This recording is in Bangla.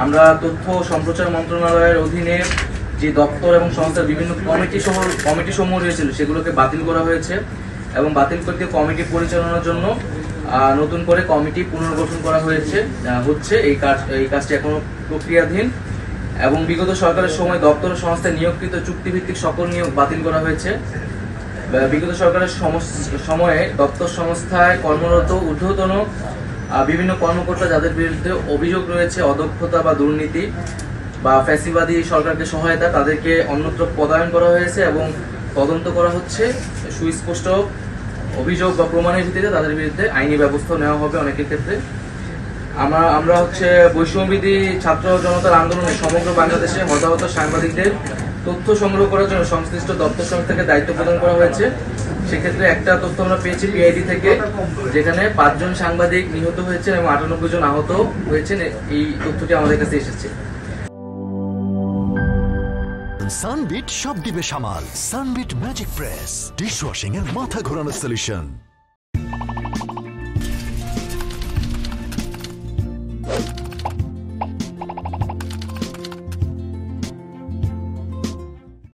আমরা তথ্য সম্প্রচার মন্ত্রণালয়ের অধীনে যে দপ্তর এবং সংস্থার বিভিন্ন কমিটি সমূহ রয়েছিল সেগুলোকে বাতিল করা হয়েছে এবং বাতিল করতে কমিটি পরিচালনার জন্য নতুন করে কমিটি পুনর্গঠন করা হচ্ছে এই কাজটি এখনো প্রক্রিয়াধীন এবং বিগত সরকারের সময় দপ্তর ও সংস্থায় নিয়োগকৃত চুক্তিভিত্তিক সকল নিয়োগ বাতিল করা হয়েছে। বিগত সরকারের সময়ে দপ্তর সংস্থায় কর্মরত ঊর্ধ্বতন বিভিন্ন কর্মকর্তা যাদের বিরুদ্ধে অভিযোগ রয়েছে অদক্ষতা বা দুর্নীতি বা ফ্যাসিবাদী সরকারকে সহায়তা, তাদেরকে অন্যত্র পদায়ন করা হয়েছে এবং তদন্ত করা হচ্ছে। সুস্পষ্ট অভিযোগ বা প্রমাণের ভিত্তিতে তাদের বিরুদ্ধে আইনি ব্যবস্থা নেওয়া হবে অনেকের ক্ষেত্রে। আমরা বৈষম্যবিধি ছাত্র জনতার আন্দোলনে সমগ্র বাংলাদেশে হতাহত সাংবাদিকদের তথ্য সংগ্রহ করার জন্য সংশ্লিষ্ট দপ্তর সংস্থাকে দায়িত্ব প্রদান করা হয়েছে। সেক্ষেত্রে একটা তথ্য আমরা পেয়েছি পিআইডি থেকে, যেখানে 5 জন সাংবাদিক নিহত হয়েছেন এবং 98 জন আহত হয়েছেন। এই তথ্যটি আমাদের কাছে এসেছে। সানবিট সব দিবে সামাল। সানবিট ম্যাজিক প্রেস ডিশওয়াশিং এর মাথা ঘোরানো সলিউশন।